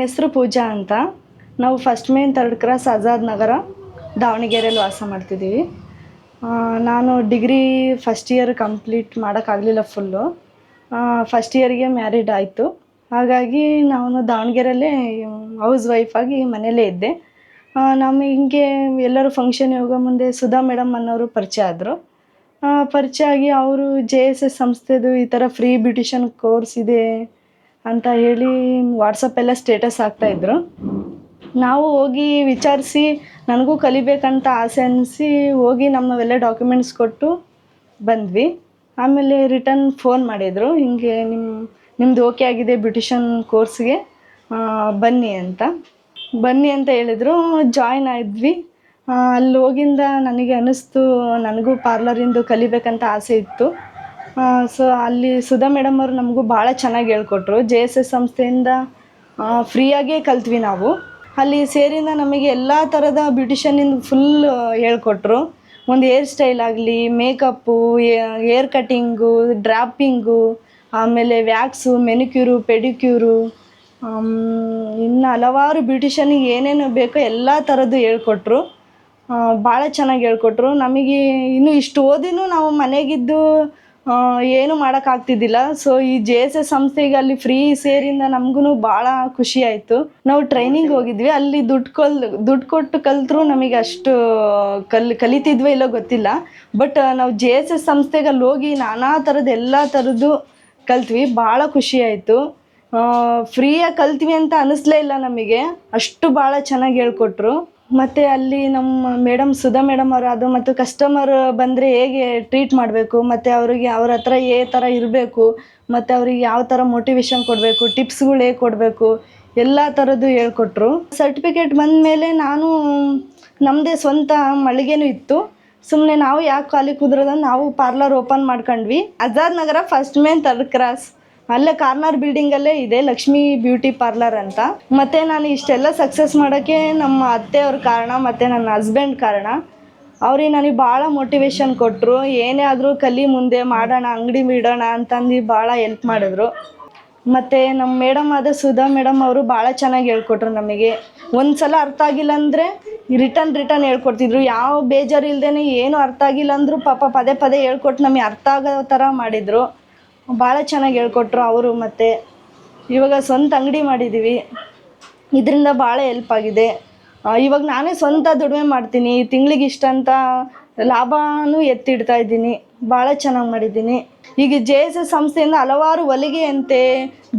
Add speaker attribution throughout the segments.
Speaker 1: ಹೆಸರು ಪೂಜಾ ಅಂತ. ನಾವು first main 3rd cross Azad Nagar ದಾವಣಗೆರೆಯಲ್ಲಿ ವಾಸ ಮಾಡ್ತಿದ್ದೀವಿ. ನಾನು ಡಿಗ್ರಿ ಫಸ್ಟ್ ಇಯರ್ ಕಂಪ್ಲೀಟ್ ಮಾಡೋಕ್ಕಾಗಲಿಲ್ಲ ಫುಲ್ಲು. ಫಸ್ಟ್ ಇಯರಿಗೆ ಮ್ಯಾರಿಡ್ ಆಯಿತು. ಹಾಗಾಗಿ ನಾನು ದಾವಣಗೆರೆಯಲ್ಲೇ ಹೌಸ್ ವೈಫಾಗಿ ಮನೆಯಲ್ಲೇ ಇದ್ದೆ. ನಮಗೆ ಹಿಂಗೆ ಎಲ್ಲರೂ ಫಂಕ್ಷನ್ ಹೋಗೋ ಮುಂದೆ ಸುಧಾ ಮೇಡಮ್ ಅನ್ನೋರು ಪರಿಚಯ ಆದರು. ಪರಿಚಯ ಆಗಿ ಅವರು JSS ಸಂಸ್ಥೆದು ಈ ಥರ ಫ್ರೀ ಬ್ಯೂಟಿಷನ್ ಕೋರ್ಸ್ ಇದೆ ಅಂತ ಹೇಳಿ ವಾಟ್ಸಪ್ಪೆಲ್ಲ ಸ್ಟೇಟಸ್ ಹಾಕ್ತಾಯಿದ್ರು. ನಾವು ಹೋಗಿ ವಿಚಾರಿಸಿ ನನಗೂ ಕಲಿಬೇಕಂತ ಆಸೆ ಅನಿಸಿ ಹೋಗಿ ನಮ್ಮವೆಲ್ಲ ಡಾಕ್ಯುಮೆಂಟ್ಸ್ ಕೊಟ್ಟು ಬಂದ್ವಿ. ಆಮೇಲೆ ರಿಟರ್ನ್ ಫೋನ್ ಮಾಡಿದರು, ಹಿಂಗೆ ನಿಮ್ಮದು ಓಕೆ ಆಗಿದೆ ಬ್ಯೂಟಿಷನ್ ಕೋರ್ಸ್ಗೆ ಬನ್ನಿ ಅಂತ ಹೇಳಿದರು. ಜಾಯ್ನ್ ಆದ್ವಿ. ಅಲ್ಲಿ ಹೋಗಿಂದ ನನಗೆ ಅನ್ನಿಸ್ತು ನನಗೂ ಪಾರ್ಲರಿಂದು ಕಲಿಬೇಕಂತ ಆಸೆ ಇತ್ತು. ಸೊ ಅಲ್ಲಿ ಸುಧಾ ಮೇಡಮ್ ಅವರು ನಮಗೂ ಭಾಳ ಚೆನ್ನಾಗಿ ಹೇಳ್ಕೊಟ್ರು. JSS ಸಂಸ್ಥೆಯಿಂದ ಫ್ರೀಯಾಗೇ ಕಲ್ತ್ವಿ ನಾವು. ಅಲ್ಲಿ ಸೇರಿಂದ ನಮಗೆ ಎಲ್ಲ ಥರದ ಬ್ಯೂಟಿಷನ್ನಿಂದ ಫುಲ್ ಹೇಳ್ಕೊಟ್ರು. ಒಂದು ಹೇರ್ ಸ್ಟೈಲ್ ಆಗಲಿ, ಮೇಕಪ್ಪು, ಹೇರ್ ಕಟ್ಟಿಂಗು, ಡ್ರಾಪಿಂಗು, ಆಮೇಲೆ ವ್ಯಾಕ್ಸು, ಮೆನಿಕ್ಯೂರು, ಪೆಡಿಕ್ಯೂರು, ಇನ್ನು ಹಲವಾರು ಬ್ಯೂಟಿಷನ್ನಿಗೆ ಏನೇನು ಬೇಕೋ ಎಲ್ಲ ಥರದ್ದು ಹೇಳ್ಕೊಟ್ರು. ಭಾಳ ಚೆನ್ನಾಗಿ ಹೇಳ್ಕೊಟ್ರು. ನಮಗೆ ಇನ್ನೂ ಇಷ್ಟು ಓದಿನೂ ನಾವು ಮನೆಗಿದ್ದು ಏನೂ ಮಾಡೋಕ್ಕಾಗ್ತಿದ್ದಿಲ್ಲ. ಸೊ ಈ JSS ಸಂಸ್ಥೆಗೆ ಅಲ್ಲಿ ಫ್ರೀ ಸೇರಿಂದ ನಮಗೂ ಭಾಳ ಖುಷಿ ಆಯಿತು. ನಾವು ಟ್ರೈನಿಂಗ್ ಹೋಗಿದ್ವಿ. ಅಲ್ಲಿ ದುಡ್ಡು ಕೊಟ್ಟು ಕಲಿತ್ರು ನಮಗೆ ಅಷ್ಟು ಕಲಿತಿದ್ವೋ ಇಲ್ಲೋ ಗೊತ್ತಿಲ್ಲ. ಬಟ್ ನಾವು JSS ಸಂಸ್ಥೆಗೆ ಅಲ್ಲಿ ಹೋಗಿ ನಾನಾ ಥರದ್ದು ಎಲ್ಲ ಥರದ್ದು ಕಲ್ತ್ವಿ. ಭಾಳ ಖುಷಿ ಆಯಿತು. ಫ್ರೀಯಾಗಿ ಕಲ್ತ್ವಿ ಅಂತ ಅನ್ನಿಸ್ಲೇ ಇಲ್ಲ ನಮಗೆ, ಅಷ್ಟು ಭಾಳ ಚೆನ್ನಾಗಿ ಹೇಳ್ಕೊಟ್ರು. ಮತ್ತು ಅಲ್ಲಿ ನಮ್ಮ ಮೇಡಮ್ ಸುಧಾ ಮೇಡಮ್ ಅವರು ಅದು ಮತ್ತು ಕಸ್ಟಮರ್ ಬಂದರೆ ಹೇಗೆ ಟ್ರೀಟ್ ಮಾಡಬೇಕು, ಮತ್ತು ಅವ್ರಿಗೆ ಅವ್ರ ಹತ್ರ ಥರ ಇರಬೇಕು, ಮತ್ತು ಅವ್ರಿಗೆ ಯಾವ ಥರ ಮೋಟಿವೇಶನ್ ಕೊಡಬೇಕು, ಟಿಪ್ಸ್ಗಳು ಹೇಗೆ ಕೊಡಬೇಕು, ಎಲ್ಲ ಥರದ್ದು ಹೇಳ್ಕೊಟ್ರು. ಸರ್ಟಿಫಿಕೇಟ್ ಬಂದ ಮೇಲೆ ನಾನು ನಮ್ಮದೇ ಸ್ವಂತ ಮಳಿಗೆನೂ ಇತ್ತು. ಸುಮ್ಮನೆ ನಾವು ಯಾಕೆ ಖಾಲಿ ಕುದ್ರೋದಂದು ನಾವು ಪಾರ್ಲರ್ ಓಪನ್ ಮಾಡ್ಕೊಂಡ್ವಿ. ಆಜಾದ್ ನಗರ ಫಸ್ಟ್ ಮೇನ್ 3rd ಕ್ರಾಸ್ ಅಲ್ಲೇ ಕಾರ್ನರ್ ಬಿಲ್ಡಿಂಗಲ್ಲೇ ಇದೆ ಲಕ್ಷ್ಮೀ ಬ್ಯೂಟಿ ಪಾರ್ಲರ್ ಅಂತ. ಮತ್ತು ನಾನು ಇಷ್ಟೆಲ್ಲ ಸಕ್ಸಸ್ ಮಾಡೋಕ್ಕೆ ನಮ್ಮ ಅತ್ತೆಯವ್ರ ಕಾರಣ ಮತ್ತು ನನ್ನ ಹಸ್ಬೆಂಡ್ ಕಾರಣ. ಅವ್ರಿಗೆ ನನಗೆ ಭಾಳ ಮೋಟಿವೇಶನ್ ಕೊಟ್ಟರು. ಏನೇ ಆದರೂ ಕಲಿ, ಮುಂದೆ ಮಾಡೋಣ, ಅಂಗಡಿ ಇಡೋಣ ಅಂತಂದು ಭಾಳ ಹೆಲ್ಪ್ ಮಾಡಿದ್ರು. ಮತ್ತು ನಮ್ಮ ಮೇಡಮ್ ಆದ ಸುಧಾ ಮೇಡಮ್ ಅವರು ಭಾಳ ಚೆನ್ನಾಗಿ ಹೇಳ್ಕೊಟ್ರು ನಮಗೆ. ಒಂದು ಸಲ ಅರ್ಥ ಆಗಿಲ್ಲ ಅಂದರೆ ರಿಟರ್ನ್ ಹೇಳ್ಕೊಡ್ತಿದ್ರು. ಯಾವ ಬೇಜಾರು ಇಲ್ಲದೇ ಏನು ಅರ್ಥ ಆಗಿಲ್ಲ ಅಂದರೂ ಪಾಪ ಪದೇ ಹೇಳ್ಕೊಟ್ಟು ನಮಗೆ ಅರ್ಥ ಆಗೋ ಥರ ಮಾಡಿದರು. ಭಾಳ ಚೆನ್ನಾಗಿ ಹೇಳ್ಕೊಟ್ರು ಅವರು. ಮತ್ತು ಇವಾಗ ಸ್ವಂತ ಅಂಗಡಿ ಮಾಡಿದ್ದೀವಿ. ಇದರಿಂದ ಭಾಳ ಹೆಲ್ಪ್ ಆಗಿದೆ. ಇವಾಗ ನಾನೇ ಸ್ವಂತ ದುಡಿಮೆ ಮಾಡ್ತೀನಿ. ತಿಂಗಳಿಗೆ ಇಷ್ಟಂತ ಲಾಭನೂ ಎತ್ತಿಡ್ತಾ ಇದ್ದೀನಿ. ಭಾಳ ಚೆನ್ನಾಗಿ ಮಾಡಿದ್ದೀನಿ. ಈಗ JSS ಸಂಸ್ಥೆಯಿಂದ ಹಲವಾರು ಹೊಲಿಗೆ ಅಂತೆ,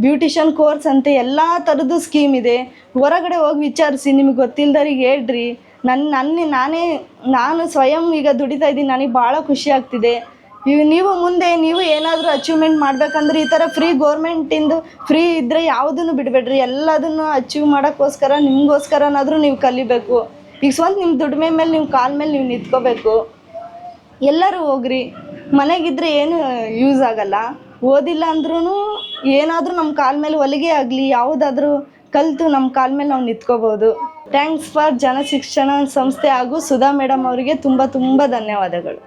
Speaker 1: ಬ್ಯೂಟಿಷನ್ ಕೋರ್ಸ್ ಅಂತೆ ಎಲ್ಲ ಥರದ್ದು ಸ್ಕೀಮ್ ಇದೆ. ಹೊರಗಡೆ ಹೋಗಿ ವಿಚಾರಿಸಿ, ನಿಮಗೆ ಗೊತ್ತಿಲ್ಲದವ್ರಿಗೆ ಹೇಳ್ರಿ. ನಾನು ಸ್ವಯಂ ಈಗ ದುಡಿತಾ ಇದ್ದೀನಿ. ನನಗೆ ಭಾಳ ಖುಷಿ ಆಗ್ತಿದೆ. ನೀವು ಮುಂದೆ ಏನಾದರೂ ಅಚೀವ್ಮೆಂಟ್ ಮಾಡಬೇಕಂದ್ರೆ ಈ ಥರ ಗೌರ್ಮೆಂಟಿಂದು ಫ್ರೀ ಇದ್ದರೆ ಯಾವುದನ್ನು ಬಿಡಬೇಡ್ರಿ. ಎಲ್ಲದನ್ನು ಅಚೀವ್ ಮಾಡೋಕ್ಕೋಸ್ಕರ ನಿಮಗೋಸ್ಕರನಾದರೂ ನೀವು ಕಲಿಬೇಕು. ಈಗ ಸ್ವಂತ ನಿಮ್ಮ ದುಡಿಮೆ ಮೇಲೆ ನೀವು ಕಾಲ ಮೇಲೆ ನೀವು ನಿಂತ್ಕೋಬೇಕು. ಎಲ್ಲರೂ ಹೋಗ್ರಿ. ಮನೆಗಿದ್ರೆ ಏನು ಯೂಸ್ ಆಗಲ್ಲ. ಓದಿಲ್ಲ ಅಂದ್ರೂ ಏನಾದರೂ ನಮ್ಮ ಕಾಲ ಮೇಲೆ ಹೊಲಿಗೆ ಆಗಲಿ ಯಾವುದಾದ್ರೂ ಕಲಿತು ನಮ್ಮ ಕಾಲ ಮೇಲೆ ನಾವು ನಿಂತ್ಕೋಬೋದು. ಥ್ಯಾಂಕ್ಸ್ ಫಾರ್ ಜನಶಿಕ್ಷಣ ಸಂಸ್ಥೆ ಹಾಗೂ ಸುಧಾ ಮೇಡಮ್ ಅವರಿಗೆ ತುಂಬ ಧನ್ಯವಾದಗಳು.